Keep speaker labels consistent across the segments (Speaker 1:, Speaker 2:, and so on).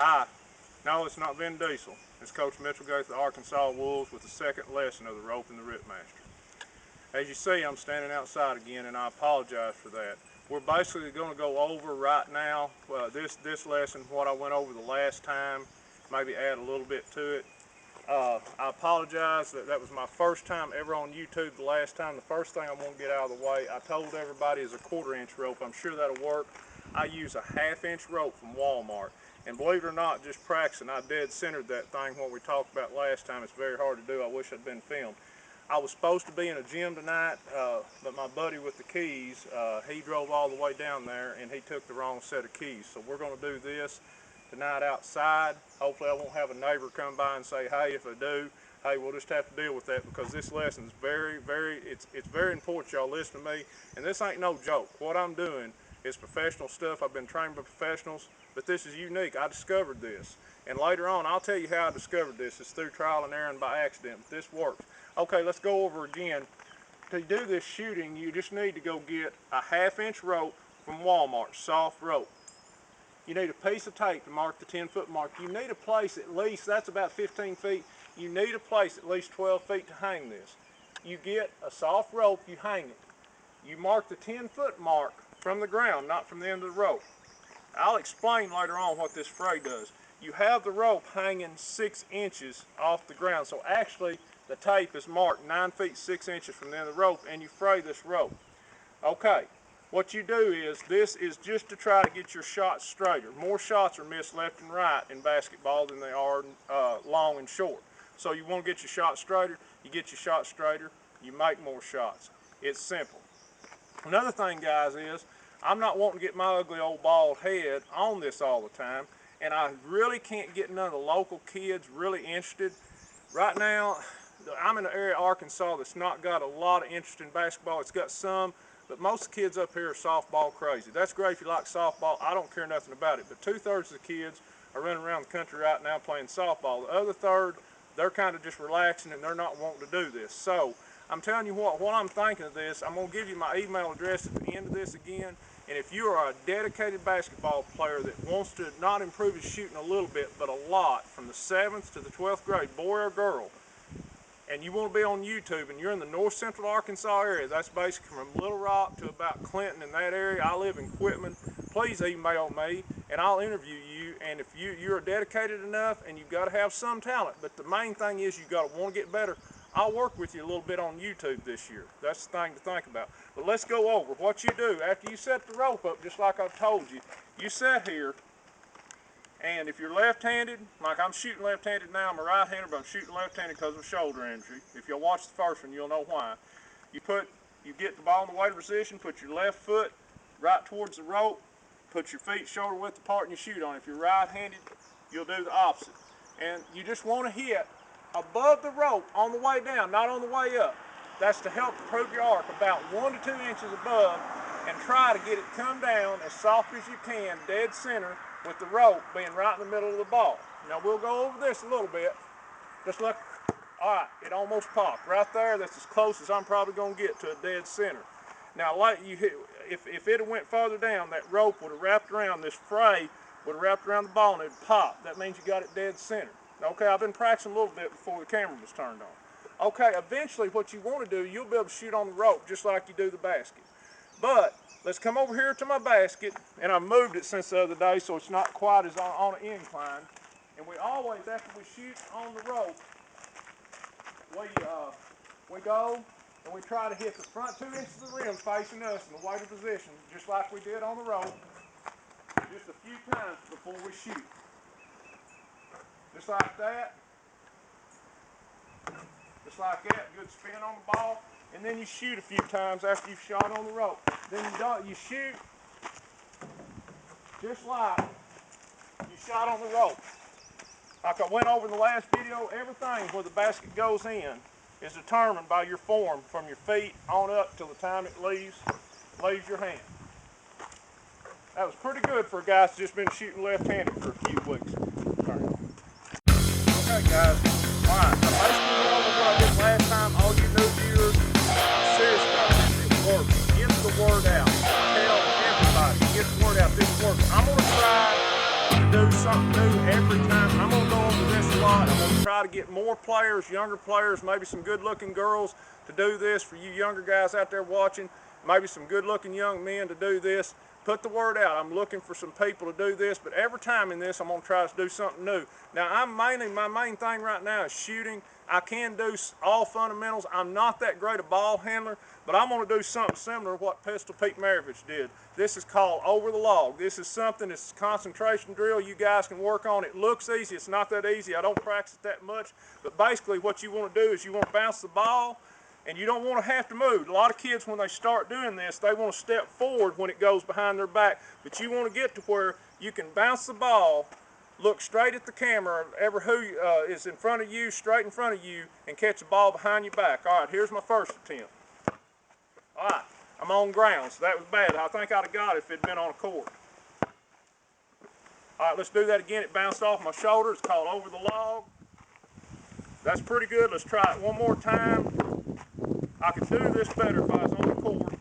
Speaker 1: Hi. No, it's not Vin Diesel. It's Coach Mitchell Gates of the Arkansas Wolves with the second lesson of the rope and the Ripmaster. As you see, I'm standing outside again, and I apologize for that. We're basically going to go over right now this lesson, what I went over the last time, maybe add a little bit to it. I apologize that was my first time ever on YouTube the last time. The first thing I want to get out of the way, I told everybody is a 1/4 inch rope. I'm sure that'll work. I use a 1/2 inch rope from Walmart. And believe it or not, just practicing, I dead centered that thing, what we talked about last time. It's very hard to do. I wish I'd been filmed. I was supposed to be in a gym tonight, but my buddy with the keys, he drove all the way down there and he took the wrong set of keys. So we're going to do this tonight outside. Hopefully I won't have a neighbor come by and say, hey, if I do, hey, we'll just have to deal with that, because this lesson is it's very important y'all listen to me. And this ain't no joke. What I'm doing is professional stuff. I've been trained by professionals, but this is unique. I discovered this. And later on, I'll tell you how I discovered this. It's through trial and error and by accident, but this works. Okay, let's go over again. To do this shooting, you just need to go get a 1/2 inch rope from Walmart, soft rope. You need a piece of tape to mark the 10-foot mark. You need a place at least, that's about 15 feet. You need a place at least 12 feet to hang this. You get a soft rope, you hang it. You mark the 10-foot mark from the ground, not from the end of the rope. I'll explain later on what this fray does. You have the rope hanging 6 inches off the ground. So actually, the tape is marked 9 feet 6 inches from the end of the rope, and you fray this rope. Okay, what you do is, this is just to try to get your shots straighter. More shots are missed left and right in basketball than they are long and short. So you want to get your shots straighter, you get your shots straighter, you make more shots. It's simple. Another thing, guys, is I'm not wanting to get my ugly old bald head on this all the time, and I really can't get none of the local kids really interested. Right now, I'm in an area of Arkansas that's not got a lot of interest in basketball. It's got some, but most of the kids up here are softball crazy. That's great if you like softball. I don't care nothing about it, but 2/3 of the kids are running around the country right now playing softball. The other third, they're kind of just relaxing and they're not wanting to do this. So I'm telling you what I'm thinking of this. I'm going to give you my email address at the end of this again. And if you are a dedicated basketball player that wants to not improve his shooting a little bit, but a lot, from the 7th to the 12th grade, boy or girl, and you want to be on YouTube and you're in the north central Arkansas area, that's basically from Little Rock to about Clinton in that area. I live in Quitman. Please email me and I'll interview you. And if you're dedicated enough, and you've got to have some talent, but the main thing is you've got to want to get better, I'll work with you a little bit on YouTube this year. That's the thing to think about. But let's go over what you do after you set the rope up, just like I've told you. You set here, and if you're left-handed, like I'm shooting left-handed now, I'm a right-hander, but I'm shooting left-handed because of shoulder injury. If you'll watch the first one, you'll know why. You get the ball in the weighted position, put your left foot right towards the rope, put your feet shoulder width apart, and you shoot on it. If you're right-handed, you'll do the opposite. And you just want to hit above the rope on the way down, not on the way up. That's to help improve your arc, about 1 to 2 inches above, and try to get it come down as soft as you can, dead center, with the rope being right in the middle of the ball. Now we'll go over this a little bit. Just look, all right, it almost popped. Right there, that's as close as I'm probably gonna get to a dead center. Now, like if it had went farther down, that rope would have wrapped around, this fray would have wrapped around the ball and it'd pop. That means you got it dead center. Okay, I've been practicing a little bit before the camera was turned on. Okay, eventually what you want to do, you'll be able to shoot on the rope just like you do the basket. But let's come over here to my basket, and I've moved it since the other day so it's not quite as on an incline. And we always, after we shoot on the rope, we go and we try to hit the front 2 inches of the rim facing us in the weighted position, just like we did on the rope, just a few times before we shoot. Just like that. Just like that. Good spin on the ball. And then you shoot a few times after you've shot on the rope. Then you shoot just like you shot on the rope. Like I went over in the last video, everything where the basket goes in is determined by your form from your feet on up till the time it leaves your hand. That was pretty good for a guy that's just been shooting left-handed for a few weeks. Okay, guys. All right. So basically, went over what I did last time. All you new viewers, seriously, it works. Get the word out. Tell everybody. Get the word out. This works. I'm gonna try to do something new every time. I'm going to go over this a lot. I'm going to try to get more players, younger players, maybe some good-looking girls to do this for you younger guys out there watching, maybe some good-looking young men to do this. Put the word out. I'm looking for some people to do this, but every time in this, I'm going to try to do something new. Now, my main thing right now is shooting. I can do all fundamentals. I'm not that great a ball handler, but I'm going to do something similar to what Pistol Pete Maravich did. This is called over the log. This is something, it's a concentration drill you guys can work on. It looks easy. It's not that easy. I don't practice it that much, but basically what you want to do is you want to bounce the ball, and you don't want to have to move. A lot of kids, when they start doing this, they want to step forward when it goes behind their back. But you want to get to where you can bounce the ball, look straight at the camera, who is in front of you, straight in front of you, and catch the ball behind your back. All right, here's my first attempt. All right, I'm on ground, so that was bad. I think I'd have got it if it had been on a court. All right, let's do that again. It bounced off my shoulder. It's called over the log. That's pretty good. Let's try it one more time. I could do this better if I was on the court.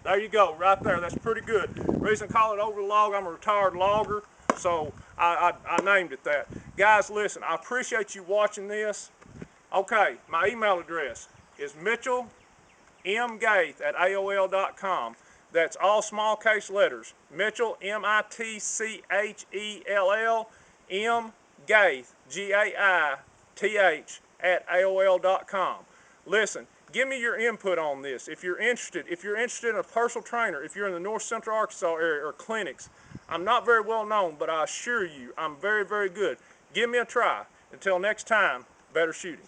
Speaker 1: There you go, right there. That's pretty good. The reason I call it over the log, I'm a retired logger, so I named it that. Guys, listen, I appreciate you watching this. Okay, my email address is mitchellmgaith@aol.com. That's all small case letters. Mitchell, M-I-T-C-H-E-L-L, M. Gaith, G-A-I-T-H, @aol.com. Listen, give me your input on this. If you're interested in a personal trainer, if you're in the North Central Arkansas area or clinics, I'm not very well known, but I assure you I'm very, very good. Give me a try. Until next time, better shooting.